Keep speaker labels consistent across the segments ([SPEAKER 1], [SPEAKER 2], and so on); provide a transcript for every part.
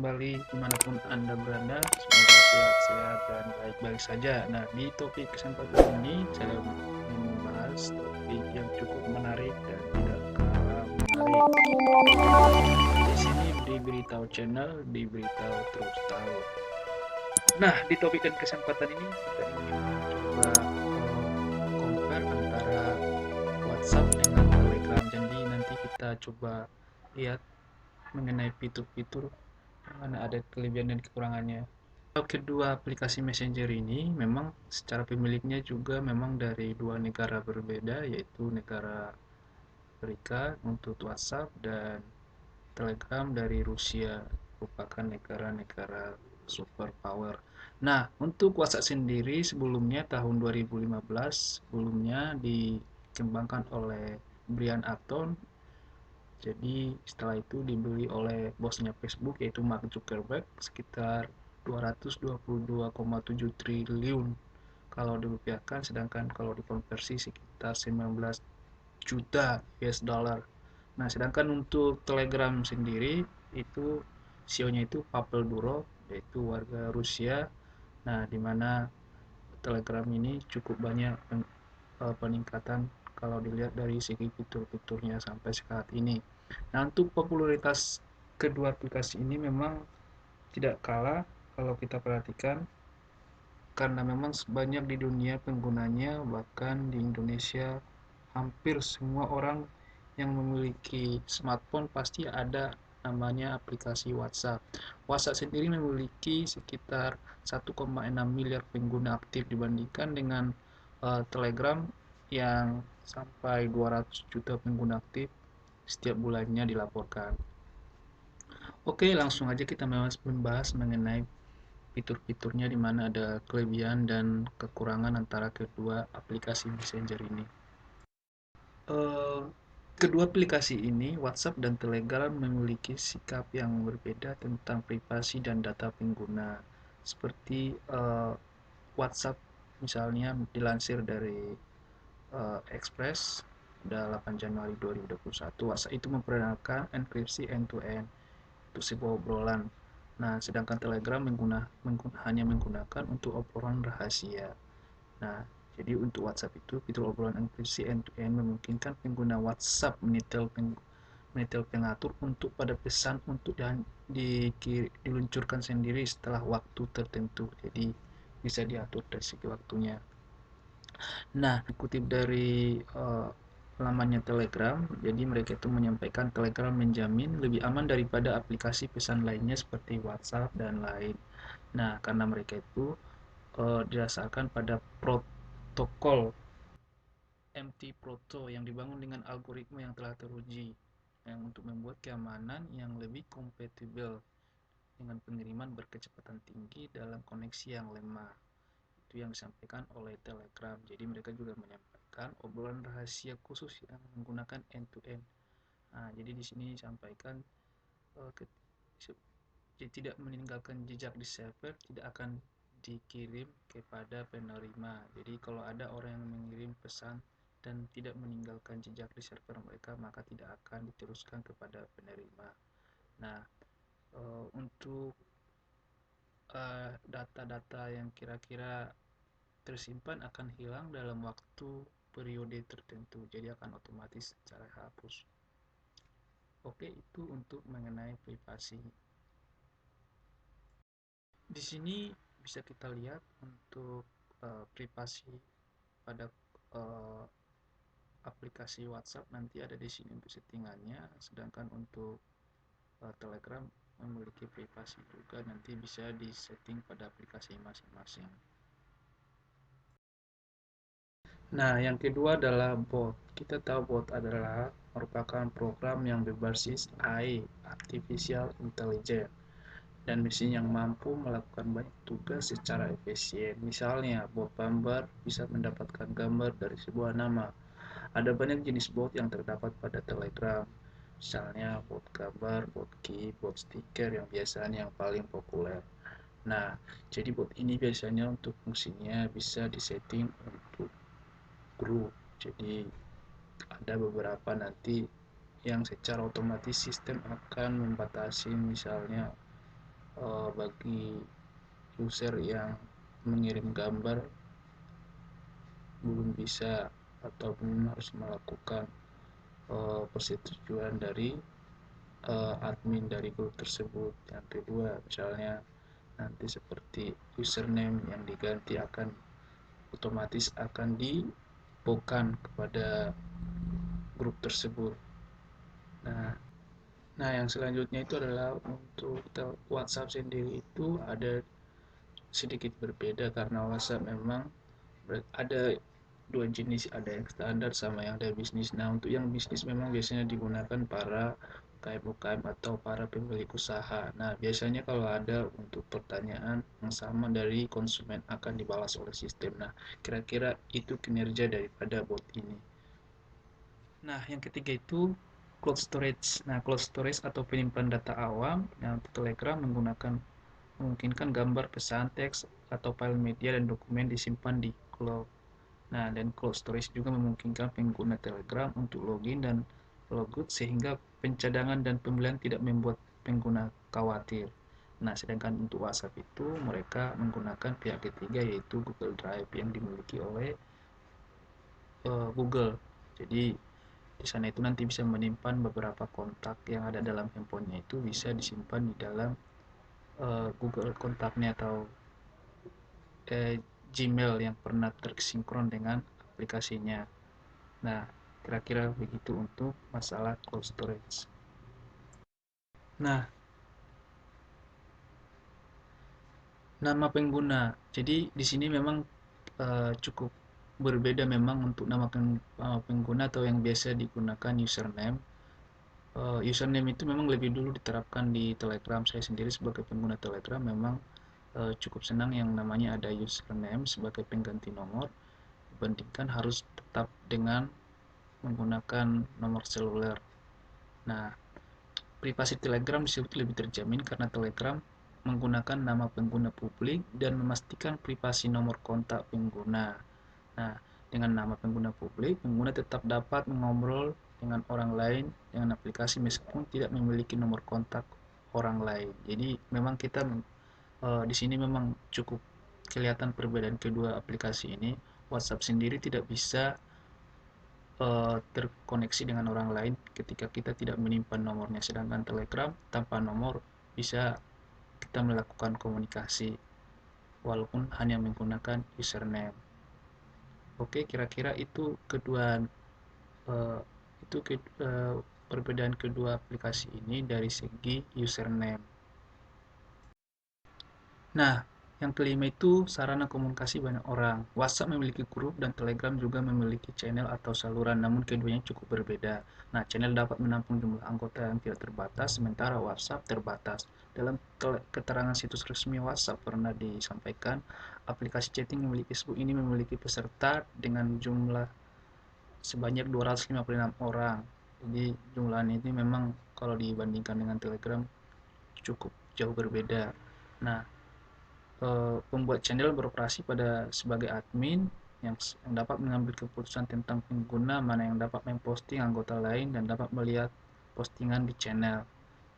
[SPEAKER 1] kembali dimanapun Anda berada. Semoga sehat-sehat dan baik-baik saja. Nah, di topik kesempatan ini saya ingin membahas topik yang cukup menarik dan tidak kalah menarik. Di sini di Beritahu Channel, di Beritahu Terus Tahu. Nah, di topik dan kesempatan ini kita ingin coba compare antara WhatsApp dengan Telegram. Jadi nanti kita coba lihat mengenai fitur-fitur mana ada kelebihan dan kekurangannya. Kedua aplikasi Messenger ini memang secara pemiliknya juga memang dari dua negara berbeda, yaitu negara Amerika untuk WhatsApp dan Telegram dari Rusia, merupakan negara-negara superpower. Nah, untuk WhatsApp sendiri sebelumnya tahun 2015 sebelumnya dikembangkan oleh Brian Acton. Jadi setelah itu dibeli oleh bosnya Facebook yaitu Mark Zuckerberg sekitar 222,7 triliun kalau dirupiahkan, sedangkan kalau dikonversi sekitar 19 juta US dollar. Nah, sedangkan untuk Telegram sendiri itu CEO-nya itu Pavel Durov yaitu warga Rusia. Nah, di mana Telegram ini cukup banyak peningkatan kalau dilihat dari segi fitur-fiturnya sampai saat ini. Nah, untuk popularitas kedua aplikasi ini memang tidak kalah kalau kita perhatikan karena memang banyak di dunia penggunanya, bahkan di Indonesia hampir semua orang yang memiliki smartphone pasti ada namanya aplikasi WhatsApp. WhatsApp sendiri memiliki sekitar 1,6 miliar pengguna aktif dibandingkan dengan Telegram yang sampai 200 juta pengguna aktif setiap bulannya dilaporkan. Oke, langsung aja kita membahas mengenai fitur-fiturnya di mana ada kelebihan dan kekurangan antara kedua aplikasi Messenger ini. Eh, Kedua aplikasi ini, WhatsApp dan Telegram, memiliki sikap yang berbeda tentang privasi dan data pengguna. Seperti WhatsApp misalnya dilansir dari Express pada 8 Januari 2021, WhatsApp itu memperkenalkan enkripsi end-to-end untuk sebuah obrolan. Nah, sedangkan Telegram hanya menggunakan untuk obrolan rahasia. Nah, jadi untuk WhatsApp itu fitur obrolan enkripsi end-to-end memungkinkan pengguna WhatsApp menitel pengatur untuk pada pesan untuk diluncurkan sendiri setelah waktu tertentu. Jadi bisa diatur dari segi waktunya. Nah, dikutip dari lamannya Telegram, jadi mereka itu menyampaikan Telegram menjamin lebih aman daripada aplikasi pesan lainnya seperti WhatsApp dan lain. Nah, karena mereka itu didasarkan pada protokol MT-Proto yang dibangun dengan algoritma yang telah teruji yang untuk membuat keamanan yang lebih kompatibel dengan pengiriman berkecepatan tinggi dalam koneksi yang lemah. Itu yang disampaikan oleh Telegram. Jadi mereka juga menyampaikan obrolan rahasia khusus yang menggunakan end-to-end. Nah, jadi di sini disampaikan uh, ke, tidak meninggalkan jejak di server, tidak akan dikirim kepada penerima. Jadi kalau ada orang yang mengirim pesan dan tidak meninggalkan jejak di server mereka, maka tidak akan diteruskan kepada penerima. Nah, untuk data-data yang kira-kira tersimpan akan hilang dalam waktu periode tertentu, jadi akan otomatis secara hapus. Oke, itu untuk mengenai privasi. Di sini bisa kita lihat untuk privasi pada uh, aplikasi WhatsApp nanti ada di sini untuk settingannya, sedangkan untuk Telegram memiliki privasi juga, nanti bisa disetting pada aplikasi masing-masing. Nah, yang kedua adalah bot. Kita tahu bot adalah merupakan program yang berbasis AI, Artificial Intelligence, dan mesin yang mampu melakukan banyak tugas secara efisien. Misalnya, bot gambar bisa mendapatkan gambar dari sebuah nama. Ada banyak jenis bot yang terdapat pada Telegram. Misalnya bot gambar, bot key, bot stiker yang biasanya yang paling populer. Nah, jadi bot ini biasanya untuk fungsinya bisa disetting untuk grup. Jadi ada beberapa nanti yang secara otomatis sistem akan membatasi misalnya bagi user yang mengirim gambar belum bisa atau belum harus melakukan persetujuan dari admin dari grup tersebut. Yang kedua, misalnya nanti seperti username yang diganti akan otomatis akan dipokan kepada grup tersebut. Nah, nah yang selanjutnya itu adalah untuk WhatsApp sendiri itu ada sedikit berbeda karena WhatsApp memang ada dua jenis, ada yang standar sama yang ada bisnis. Nah, untuk yang bisnis memang biasanya digunakan para UKM-UKM atau para pemilik usaha. Nah, biasanya kalau ada untuk pertanyaan yang sama dari konsumen akan dibalas oleh sistem. Nah, kira-kira itu kinerja daripada bot ini. Nah, yang ketiga itu cloud storage. Nah, cloud storage atau penyimpan data awam yang untuk Telegram menggunakan memungkinkan gambar, pesan, teks, atau file media dan dokumen disimpan di cloud. Nah, dan cloud storage juga memungkinkan pengguna Telegram untuk login dan logout sehingga pencadangan dan pembelian tidak membuat pengguna khawatir. Nah, sedangkan untuk WhatsApp itu mereka menggunakan pihak ketiga yaitu Google Drive yang dimiliki oleh Google. Jadi di sana itu nanti bisa menyimpan beberapa kontak yang ada dalam handphonenya itu bisa disimpan di dalam Google kontaknya atau Gmail yang pernah tersinkron dengan aplikasinya. Nah, kira-kira begitu untuk masalah cloud storage. Nah, nama pengguna. Jadi di sini memang cukup berbeda memang untuk nama pengguna atau yang biasa digunakan username. Username itu memang lebih dulu diterapkan di Telegram. Saya sendiri sebagai pengguna Telegram memang cukup senang yang namanya ada username sebagai pengganti nomor dibandingkan harus tetap dengan menggunakan nomor seluler. Nah, privasi Telegram disebut lebih terjamin karena Telegram menggunakan nama pengguna publik dan memastikan privasi nomor kontak pengguna. Nah, dengan nama pengguna publik, pengguna tetap dapat mengobrol dengan orang lain dengan aplikasi meskipun tidak memiliki nomor kontak orang lain. Jadi memang kita di sini memang cukup kelihatan perbedaan kedua aplikasi ini. WhatsApp sendiri tidak bisa terkoneksi dengan orang lain ketika kita tidak menyimpan nomornya, sedangkan Telegram tanpa nomor bisa kita melakukan komunikasi walaupun hanya menggunakan username. Oke, kira-kira itu kedua uh, itu ke, uh, perbedaan kedua aplikasi ini dari segi username. Nah, yang kelima itu sarana komunikasi banyak orang. WhatsApp memiliki grup dan Telegram juga memiliki channel atau saluran, namun keduanya cukup berbeda. Nah, channel dapat menampung jumlah anggota yang tidak terbatas, sementara WhatsApp terbatas. Dalam keterangan situs resmi WhatsApp pernah disampaikan, aplikasi chatting memiliki Facebook ini memiliki peserta dengan jumlah sebanyak 256 orang. Jadi jumlah ini memang kalau dibandingkan dengan Telegram cukup jauh berbeda. Nah, pembuat channel beroperasi sebagai admin yang dapat mengambil keputusan tentang pengguna, mana yang dapat memposting anggota lain dan dapat melihat postingan di channel.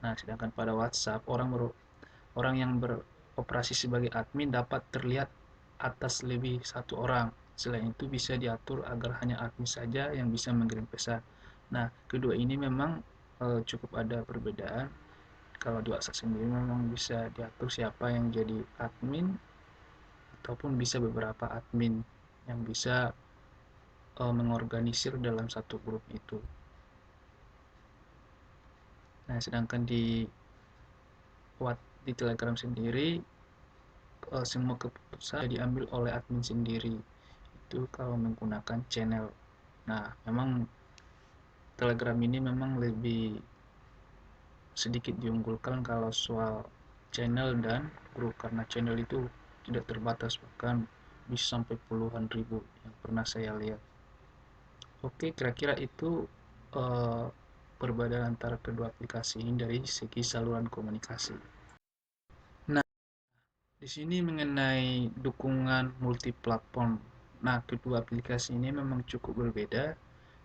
[SPEAKER 1] Nah, sedangkan pada WhatsApp, orang yang beroperasi sebagai admin dapat terlihat atas lebih satu orang. Selain itu bisa diatur agar hanya admin saja yang bisa mengirim pesan. Nah, kedua ini memang cukup ada perbedaan. Kalau di WhatsApp sendiri memang bisa diatur siapa yang jadi admin ataupun bisa beberapa admin yang bisa mengorganisir dalam satu grup itu. Nah, sedangkan di Telegram sendiri semua keputusan diambil oleh admin sendiri. Itu kalau menggunakan channel. Nah, memang Telegram ini memang lebih sedikit diunggulkan kalau soal channel dan grup karena channel itu tidak terbatas bahkan bisa sampai puluhan ribu yang pernah saya lihat. Oke, kira-kira itu eh, perbedaan antara kedua aplikasi ini dari segi saluran komunikasi. Nah, di sini mengenai dukungan multiplatform. Nah, kedua aplikasi ini memang cukup berbeda.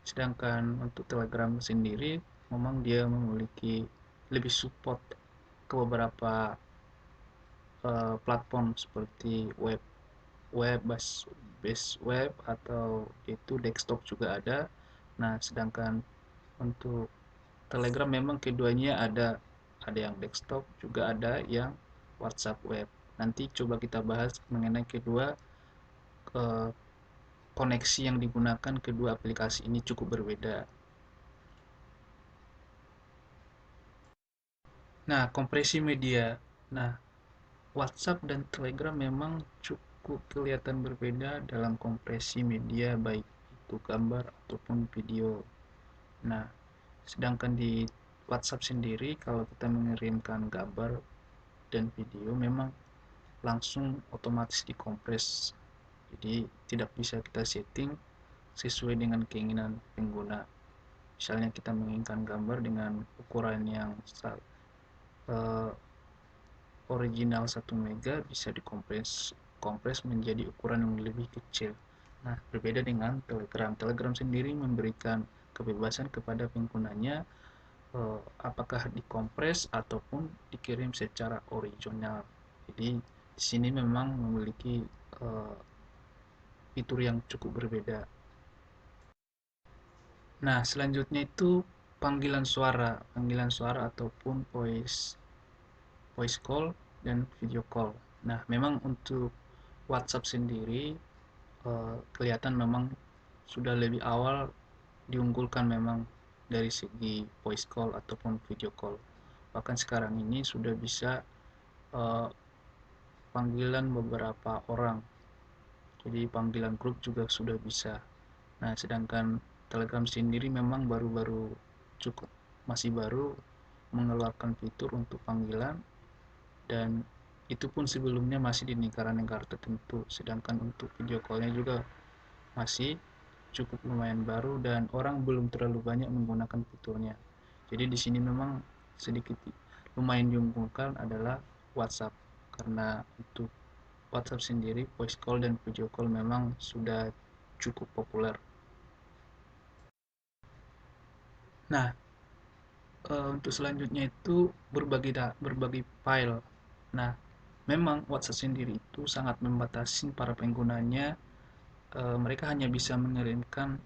[SPEAKER 1] Sedangkan untuk Telegram sendiri memang dia memiliki lebih support ke beberapa platform seperti web web base web atau itu desktop juga ada. Nah, sedangkan untuk Telegram memang keduanya ada yang desktop juga ada yang WhatsApp web. Nanti coba kita bahas mengenai kedua eh, koneksi yang digunakan kedua aplikasi ini cukup berbeda. Nah, kompresi media. Nah, WhatsApp dan Telegram memang cukup kelihatan berbeda dalam kompresi media baik itu gambar ataupun video. Nah, sedangkan di WhatsApp sendiri kalau kita mengirimkan gambar dan video memang langsung otomatis dikompres. Jadi tidak bisa kita setting sesuai dengan keinginan pengguna. Misalnya kita menginginkan gambar dengan ukuran yang uh, original 1 mega bisa kompres menjadi ukuran yang lebih kecil. Nah, berbeda dengan Telegram. Telegram sendiri memberikan kebebasan kepada penggunanya apakah dikompres ataupun dikirim secara original. Jadi di sini memang memiliki uh, fitur yang cukup berbeda. Nah, selanjutnya itu panggilan suara ataupun voice call dan video call. Nah, memang untuk WhatsApp sendiri kelihatan memang sudah lebih awal diunggulkan memang dari segi voice call ataupun video call. Bahkan sekarang ini sudah bisa eh, panggilan beberapa orang. Jadi panggilan grup juga sudah bisa. Nah, sedangkan Telegram sendiri memang baru-baru cukup masih baru mengeluarkan fitur untuk panggilan dan itu pun sebelumnya masih di negara-negara tertentu. Sedangkan untuk video call-nya juga masih cukup lumayan baru dan orang belum terlalu banyak menggunakan fiturnya. Jadi di sini memang sedikit lumayan diunggulkan adalah WhatsApp karena untuk WhatsApp sendiri voice call dan video call memang sudah cukup populer. Nah, untuk selanjutnya itu berbagi file. Nah, memang WhatsApp sendiri itu sangat membatasi para penggunanya. Mereka hanya bisa mengirimkan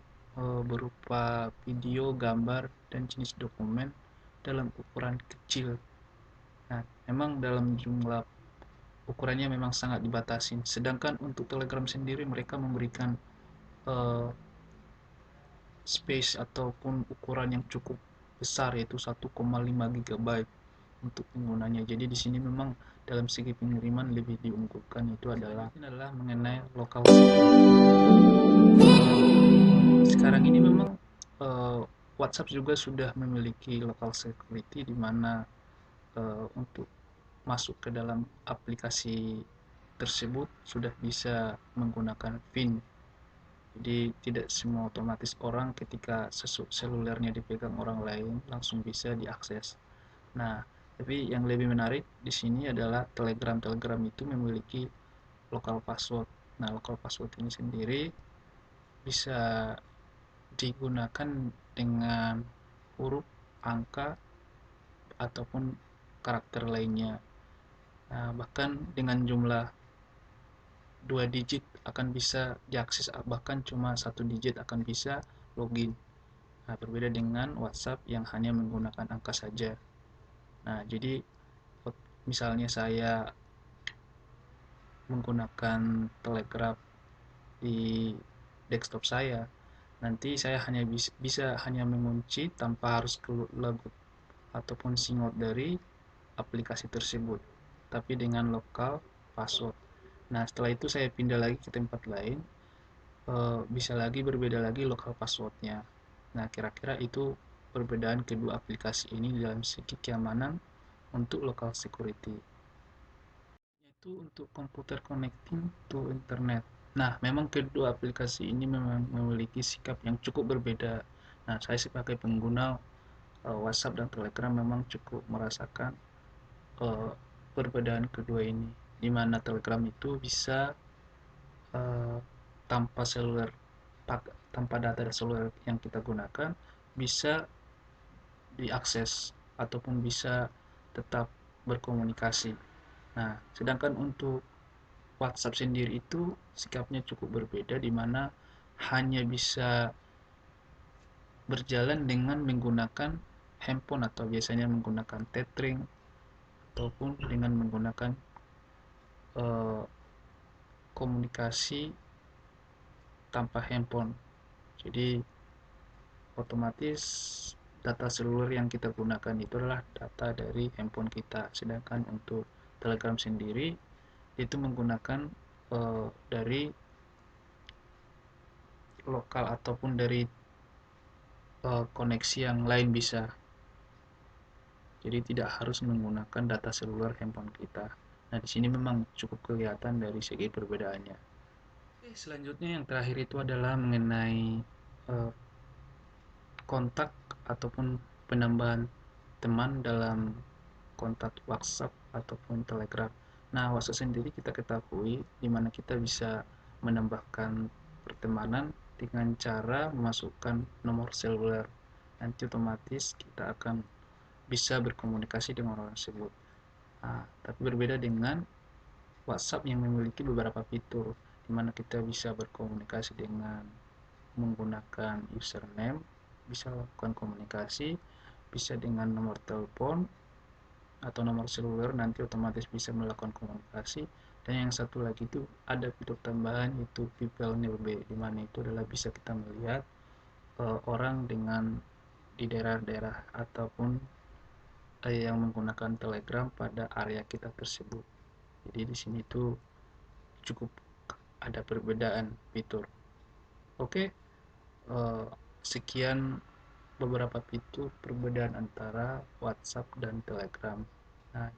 [SPEAKER 1] berupa video, gambar, dan jenis dokumen dalam ukuran kecil. Nah, memang dalam jumlah ukurannya memang sangat dibatasi. Sedangkan untuk Telegram sendiri mereka memberikan uh, space ataupun ukuran yang cukup besar yaitu 1,5 GB untuk penggunanya. Jadi di sini memang dalam segi pengiriman lebih diunggulkan itu adalah mengenai local security. Sekarang ini memang WhatsApp juga sudah memiliki local security di mana untuk masuk ke dalam aplikasi tersebut sudah bisa menggunakan PIN. Jadi tidak semua otomatis orang ketika selulernya dipegang orang lain langsung bisa diakses. Nah, tapi yang lebih menarik di sini adalah Telegram itu memiliki local password. Nah, local password ini sendiri bisa digunakan dengan huruf, angka, ataupun karakter lainnya. Nah, bahkan dengan jumlah 2 digit akan bisa diakses, bahkan cuma 1 digit akan bisa login. Nah, berbeda dengan WhatsApp yang hanya menggunakan angka saja. Nah, jadi misalnya saya menggunakan Telegram di desktop saya, nanti saya hanya bisa hanya mengunci tanpa harus logout ataupun singout dari aplikasi tersebut, tapi dengan lokal password. Nah, setelah itu saya pindah lagi ke tempat lain, bisa lagi berbeda lagi lokal passwordnya. Nah, kira-kira itu perbedaan kedua aplikasi ini dalam segi keamanan untuk local security. Yaitu untuk komputer connecting to internet. Nah, memang kedua aplikasi ini memang memiliki sikap yang cukup berbeda. Nah, saya sebagai pengguna WhatsApp dan Telegram memang cukup merasakan uh, perbedaan kedua ini, di mana Telegram itu bisa uh, tanpa seluler tanpa data seluler yang kita gunakan bisa diakses ataupun bisa tetap berkomunikasi. Nah, sedangkan untuk WhatsApp sendiri itu sikapnya cukup berbeda, di mana hanya bisa berjalan dengan menggunakan handphone atau biasanya menggunakan tethering ataupun dengan menggunakan eh, komunikasi tanpa handphone. Jadi otomatis data seluler yang kita gunakan itu adalah data dari handphone kita. Sedangkan untuk Telegram sendiri itu menggunakan dari lokal ataupun dari koneksi yang lain bisa. Jadi tidak harus menggunakan data seluler handphone kita. Nah, di sini memang cukup kelihatan dari segi perbedaannya. Oke, selanjutnya yang terakhir itu adalah mengenai eh, kontak ataupun penambahan teman dalam kontak WhatsApp ataupun Telegram. Nah, WhatsApp sendiri kita ketahui di mana kita bisa menambahkan pertemanan dengan cara memasukkan nomor seluler. Nanti otomatis kita akan bisa berkomunikasi dengan orang tersebut. Nah, tapi berbeda dengan WhatsApp yang memiliki beberapa fitur di mana kita bisa berkomunikasi dengan menggunakan username, bisa lakukan komunikasi, bisa dengan nomor telepon atau nomor seluler, nanti otomatis bisa melakukan komunikasi. Dan yang satu lagi itu ada fitur tambahan, yaitu people nearby, di mana itu adalah bisa kita melihat orang dengan di daerah-daerah ataupun yang menggunakan Telegram pada area kita tersebut. Jadi di sini tuh cukup ada perbedaan fitur. Oke, sekian beberapa fitur perbedaan antara WhatsApp dan Telegram. Nah,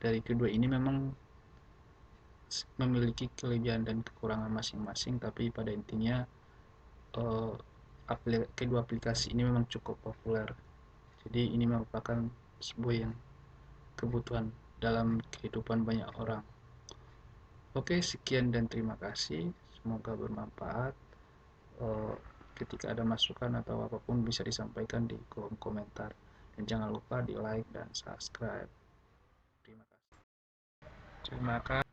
[SPEAKER 1] dari kedua ini memang memiliki kelebihan dan kekurangan masing-masing, tapi pada intinya eh, kedua aplikasi ini memang cukup populer. Jadi ini merupakan sebuah yang kebutuhan dalam kehidupan banyak orang. Oke, sekian dan terima kasih. Semoga bermanfaat. Eh, Ketika ada masukan atau apapun bisa disampaikan di kolom komentar. Dan jangan lupa di like dan subscribe. Terima kasih. Terima kasih.